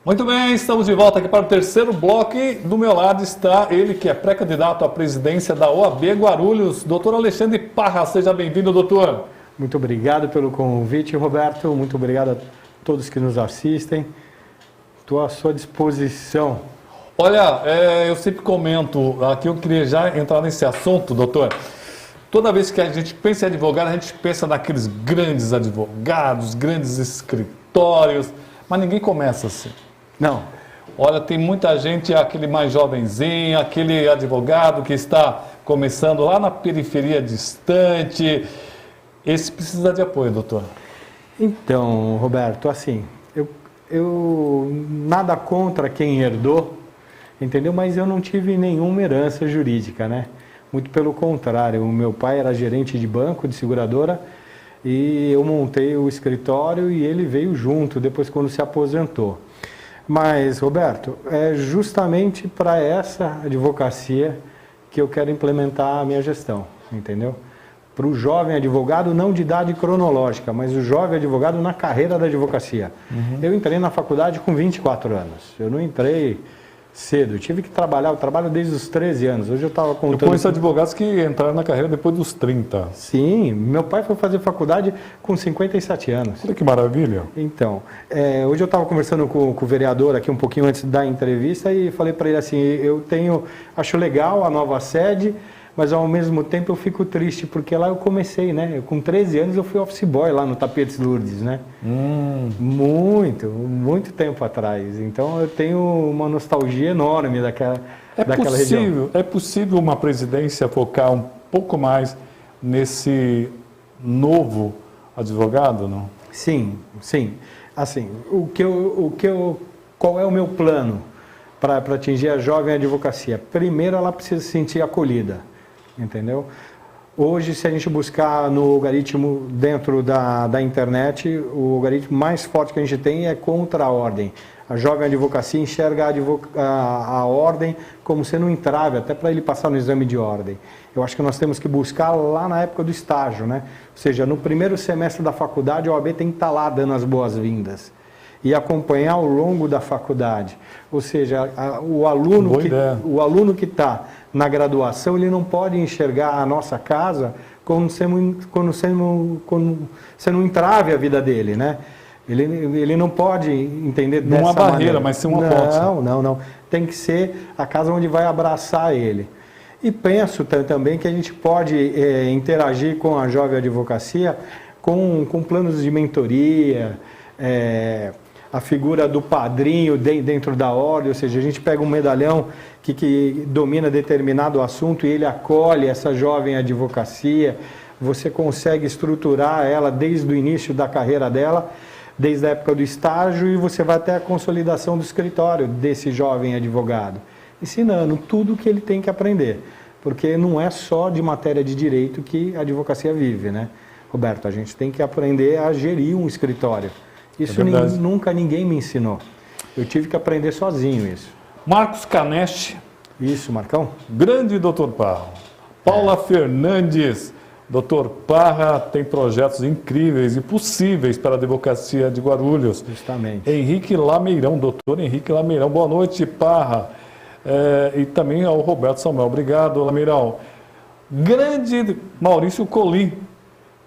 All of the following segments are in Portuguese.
Muito bem, estamos de volta aqui para o terceiro bloco e do meu lado está ele que é pré-candidato à presidência da OAB Guarulhos, doutor Alexandre Parra. Seja bem-vindo, doutor. Muito obrigado pelo convite, Roberto. Muito obrigado a todos que nos assistem. Estou à sua disposição. Olha, eu sempre comento, aqui eu queria já entrar nesse assunto, doutor. Toda vez que a gente pensa em advogado, a gente pensa naqueles grandes advogados, grandes escritórios, mas ninguém começa assim. Não. Olha, tem muita gente, aquele mais jovenzinho, aquele advogado que está começando lá na periferia distante. Esse precisa de apoio, doutor. Então, Roberto, assim, eu nada contra quem herdou, entendeu? Mas eu não tive nenhuma herança jurídica, né? Muito pelo contrário, o meu pai era gerente de banco, de seguradora, e eu montei o escritório e ele veio junto depois quando se aposentou. Mas, Roberto, é justamente para essa advocacia que eu quero implementar a minha gestão, entendeu? Para o jovem advogado, não de idade cronológica, mas o jovem advogado na carreira da advocacia. Eu entrei na faculdade com 24 anos, eu não entrei cedo, eu tive que trabalhar, eu trabalho desde os 13 anos, hoje eu estava contando... Eu conheço advogados que entraram na carreira depois dos 30. Sim, meu pai foi fazer faculdade com 57 anos. Olha que maravilha. Então, hoje eu estava conversando com o vereador aqui um pouquinho antes da entrevista e falei para ele assim, acho legal a nova sede, mas ao mesmo tempo eu fico triste, porque lá eu comecei, né? Com 13 anos eu fui office boy lá no Tapetes Lourdes, né? Muito tempo atrás. Então eu tenho uma nostalgia enorme daquela região. É possível uma presidência focar um pouco mais nesse novo advogado, não? Sim, sim. Assim, qual é o meu plano para atingir a jovem advocacia? Primeiro, ela precisa se sentir acolhida. Entendeu? Hoje, se a gente buscar no algoritmo dentro da internet, o algoritmo mais forte que a gente tem é contra a ordem. A jovem advocacia enxerga a ordem como sendo um entrave, até para ele passar no exame de ordem. Eu acho que nós temos que buscar lá na época do estágio, né? Ou seja, no primeiro semestre da faculdade, a OAB tem que estar lá dando as boas-vindas e acompanhar ao longo da faculdade. Ou seja, o aluno que está na graduação, ele não pode enxergar a nossa casa como sendo um entrave à vida dele, né? Ele não pode entender dessa maneira. Não uma barreira, mas sim uma ponte. Não. Tem que ser a casa onde vai abraçar ele. E penso também que a gente pode interagir com a jovem advocacia com planos de mentoria, a figura do padrinho dentro da ordem, ou seja, a gente pega um medalhão que domina determinado assunto e ele acolhe essa jovem advocacia, você consegue estruturar ela desde o início da carreira dela, desde a época do estágio, e você vai até a consolidação do escritório desse jovem advogado, ensinando tudo o que ele tem que aprender, porque não é só de matéria de direito que a advocacia vive, né? Roberto, a gente tem que aprender a gerir um escritório. Isso nunca ninguém me ensinou. Eu tive que aprender sozinho isso. Marcos Caneste. Isso, Marcão. Grande doutor Parra. Paula Fernandes. Doutor Parra tem projetos incríveis e possíveis para a advocacia de Guarulhos. Justamente. Henrique Lameirão, doutor Henrique Lameirão. Boa noite, Parra. E também ao Roberto Samuel. Obrigado, Lameirão. Grande Maurício Colim.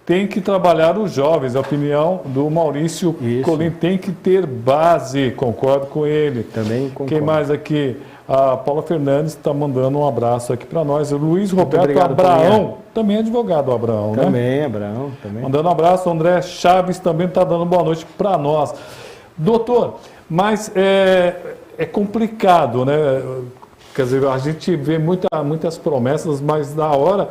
Tem que trabalhar os jovens, a opinião do Maurício Colim tem que ter base, concordo com ele. Também concordo. Quem mais aqui? A Paula Fernandes está mandando um abraço aqui para nós. O Luiz Roberto Abraão, também é advogado Abraão, né? Também, Abraão, também. Mandando um abraço, o André Chaves também está dando boa noite para nós. Doutor, mas é complicado, né? Quer dizer, a gente vê muitas promessas, mas na hora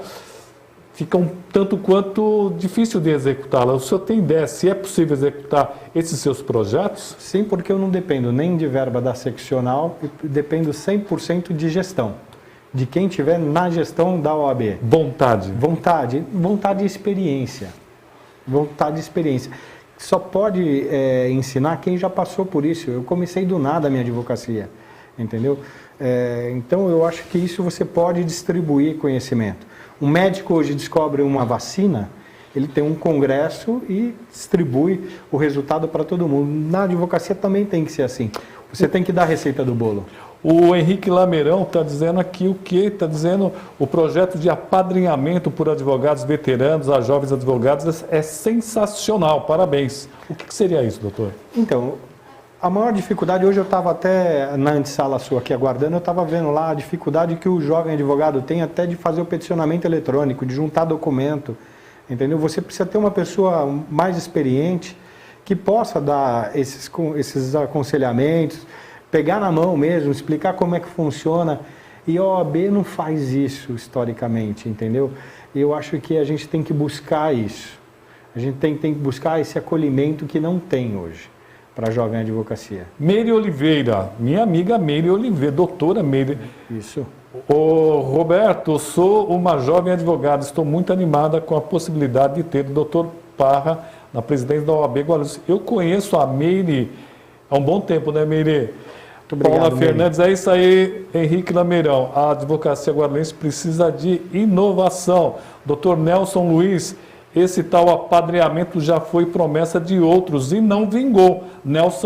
fica um tanto quanto difícil de executá-la. O senhor tem ideia se é possível executar esses seus projetos? Sim, porque eu não dependo nem de verba da seccional, eu dependo 100% de gestão. De quem estiver na gestão da OAB. Vontade e experiência. Vontade e experiência. Só pode ensinar quem já passou por isso. Eu comecei do nada a minha advocacia, entendeu? Então eu acho que isso você pode distribuir conhecimento. Um médico hoje descobre uma vacina, ele tem um congresso e distribui o resultado para todo mundo. Na advocacia também tem que ser assim. Você tem que dar a receita do bolo. O Henrique Lameirão está dizendo aqui o quê? Está dizendo o projeto de apadrinhamento por advogados veteranos a jovens advogados é sensacional, parabéns. O que seria isso, doutor? Então, a maior dificuldade, hoje eu estava até na antessala sua aqui aguardando, eu estava vendo lá a dificuldade que o jovem advogado tem até de fazer o peticionamento eletrônico, de juntar documento, entendeu? Você precisa ter uma pessoa mais experiente que possa dar esses aconselhamentos, pegar na mão mesmo, explicar como é que funciona. E a OAB não faz isso historicamente, entendeu? E eu acho que a gente tem que buscar isso. A gente tem que buscar esse acolhimento que não tem hoje para a jovem advocacia. Meire Oliveira, minha amiga Meire Oliveira, doutora Meire. Isso. Ô, Roberto, sou uma jovem advogada, estou muito animada com a possibilidade de ter o doutor Parra na presidência da OAB Guarulhos. Eu conheço a Meire há um bom tempo, né, Meire? Obrigado, Paula Fernandes, é isso aí, Henrique Lameirão. A advocacia guarulhense precisa de inovação. Doutor Nelson Luiz, esse tal apadrinhamento já foi promessa de outros e não vingou.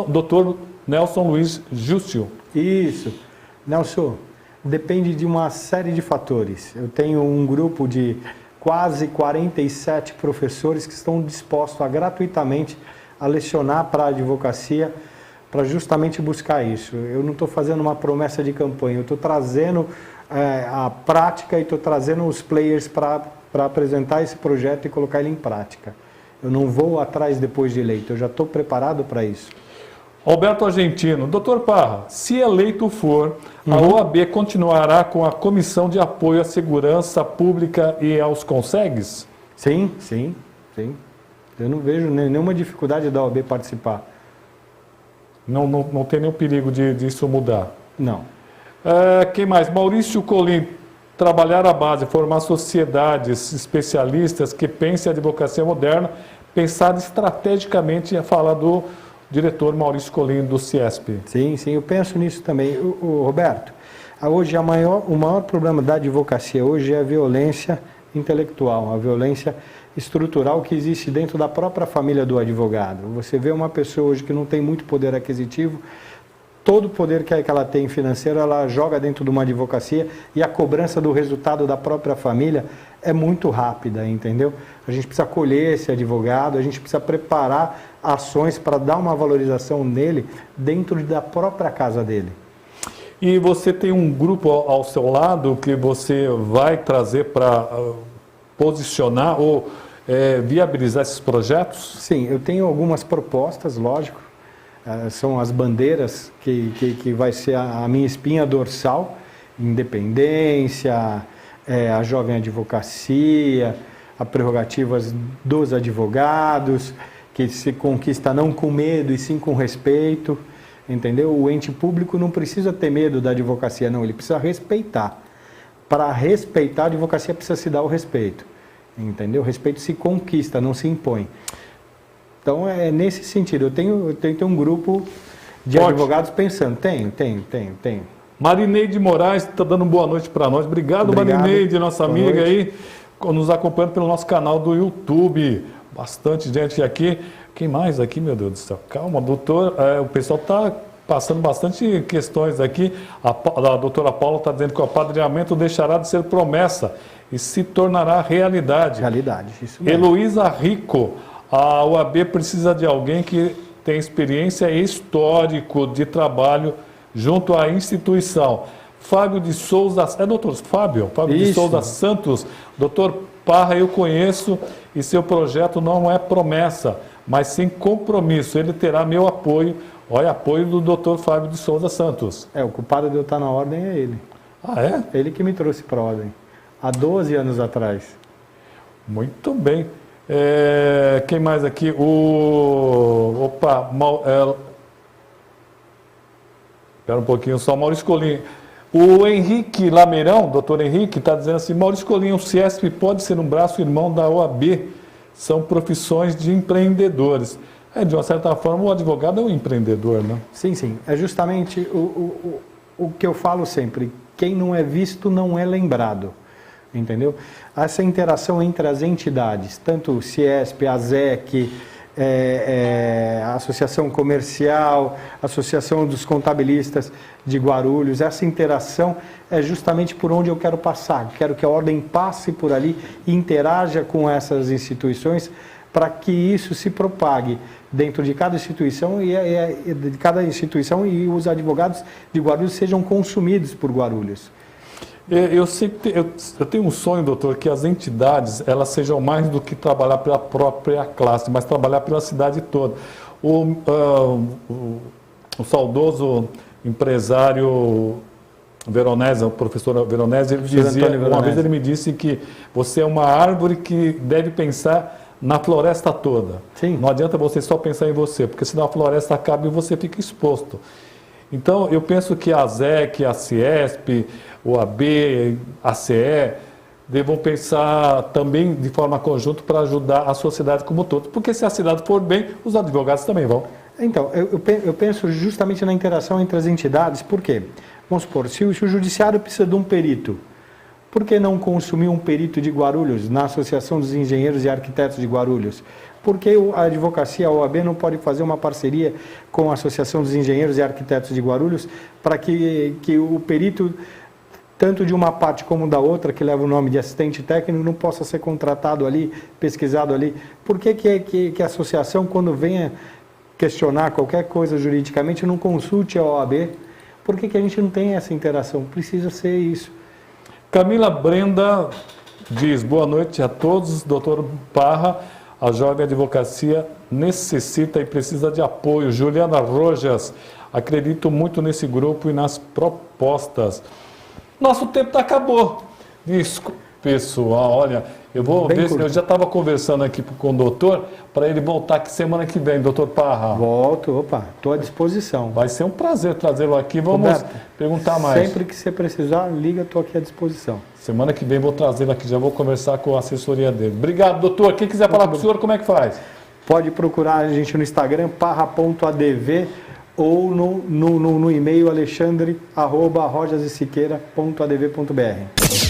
Doutor Nelson Luiz Júcio. Isso. Nelson, depende de uma série de fatores. Eu tenho um grupo de quase 47 professores que estão dispostos a gratuitamente a lecionar para a advocacia, para justamente buscar isso. Eu não estou fazendo uma promessa de campanha, eu estou trazendo a prática e estou trazendo os players para apresentar esse projeto e colocar ele em prática. Eu não vou atrás depois de eleito, eu já estou preparado para isso. Roberto Argentino, doutor Parra, se eleito for, a OAB continuará com a Comissão de Apoio à Segurança Pública e aos Consegues? Sim, sim, sim. Eu não vejo nenhuma dificuldade da OAB participar. Não tem nenhum perigo disso mudar? Não. Quem mais? Maurício Colim, trabalhar a base, formar sociedades especialistas que pensem a advocacia moderna, pensar estrategicamente em falar do diretor Maurício Colim do CIESP. Sim, sim, eu penso nisso também. Roberto, hoje o maior problema da advocacia hoje é a violência intelectual, a violência estrutural que existe dentro da própria família do advogado. Você vê uma pessoa hoje que não tem muito poder aquisitivo, todo o poder que ela tem financeiro, ela joga dentro de uma advocacia e a cobrança do resultado da própria família é muito rápida, entendeu? A gente precisa acolher esse advogado, a gente precisa preparar ações para dar uma valorização nele dentro da própria casa dele. E você tem um grupo ao seu lado que você vai trazer para posicionar ou viabilizar esses projetos? Sim, eu tenho algumas propostas, lógico. São as bandeiras que vai ser a minha espinha dorsal, independência, a jovem advocacia, as prerrogativas dos advogados, que se conquista não com medo e sim com respeito, entendeu? O ente público não precisa ter medo da advocacia, não, ele precisa respeitar. Para respeitar, a advocacia precisa se dar o respeito, entendeu? O respeito se conquista, não se impõe. Então, é nesse sentido. Eu tenho um grupo de advogados pensando. Tenho. Marineide Moraes está dando boa noite para nós. Obrigado, Marineide, nossa amiga aí, nos acompanhando pelo nosso canal do YouTube. Bastante gente aqui. Quem mais aqui, meu Deus do céu? Calma, doutor. O pessoal está passando bastante questões aqui. A doutora Paula está dizendo que o apadrinhamento deixará de ser promessa e se tornará realidade. Realidade, isso mesmo. Heloísa Rico. A OAB precisa de alguém que tem experiência e histórico de trabalho junto à instituição. Fábio de Souza, doutor Fábio de Souza Santos, doutor Parra, eu conheço e seu projeto não é promessa, mas sim compromisso. Ele terá meu apoio, olha, apoio do doutor Fábio de Souza Santos. O culpado de eu estar na ordem é ele. Ah, é? Ele que me trouxe para a ordem, há 12 anos atrás. Muito bem. Quem mais aqui? Espera um pouquinho só, Maurício Colim. O Henrique Lameirão, doutor Henrique, está dizendo assim, Maurício Colim, o CIESP pode ser um braço irmão da OAB, são profissões de empreendedores. De uma certa forma, o advogado é um empreendedor, né? Sim, sim. É justamente o que eu falo sempre, quem não é visto não é lembrado. Entendeu? Essa interação entre as entidades, tanto o CIESP, a ASEC, a Associação Comercial, a Associação dos Contabilistas de Guarulhos. Essa interação é justamente por onde eu quero passar. Quero que a ordem passe por ali e interaja com essas instituições para que isso se propague dentro de cada instituição e os advogados de Guarulhos sejam consumidos por Guarulhos. Eu tenho um sonho, doutor, que as entidades elas sejam mais do que trabalhar pela própria classe, mas trabalhar pela cidade toda. O saudoso empresário Veronese, o professor Veronese, ele dizia, uma vez ele me disse que você é uma árvore que deve pensar na floresta toda. Sim. Não adianta você só pensar em você, porque senão a floresta acaba e você fica exposto. Então, eu penso que a ZEC, a CIESP, o AB, a CE, devam pensar também de forma conjunta para ajudar a sociedade como um todo. Porque se a cidade for bem, os advogados também vão. Então, eu penso justamente na interação entre as entidades. Por quê? Vamos supor, se o judiciário precisa de um perito, por que não consumir um perito de Guarulhos na Associação dos Engenheiros e Arquitetos de Guarulhos? Por que a advocacia, a OAB, não pode fazer uma parceria com a Associação dos Engenheiros e Arquitetos de Guarulhos para que o perito, tanto de uma parte como da outra, que leva o nome de assistente técnico, não possa ser contratado ali, pesquisado ali? Por que a associação, quando venha questionar qualquer coisa juridicamente, não consulte a OAB? Por que a gente não tem essa interação? Precisa ser isso. Camila Brenda diz, boa noite a todos, doutor Parra. A Jovem Advocacia necessita e precisa de apoio. Juliana Rojas, acredito muito nesse grupo e nas propostas. Nosso tempo acabou. Desculpa, pessoal, olha, eu vou ver, eu já estava conversando aqui com o doutor, para ele voltar aqui semana que vem, doutor Parra. Volto, estou à disposição. Vai ser um prazer trazê-lo aqui, vamos Roberto, perguntar mais. Sempre que você precisar, liga, estou aqui à disposição. Semana que vem vou trazê-lo aqui, já vou conversar com a assessoria dele. Obrigado, doutor. Quem quiser falar com o senhor, como é que faz? Pode procurar a gente no Instagram, parra.adv, ou no e-mail alexandre@rojasesiqueira.adv.br.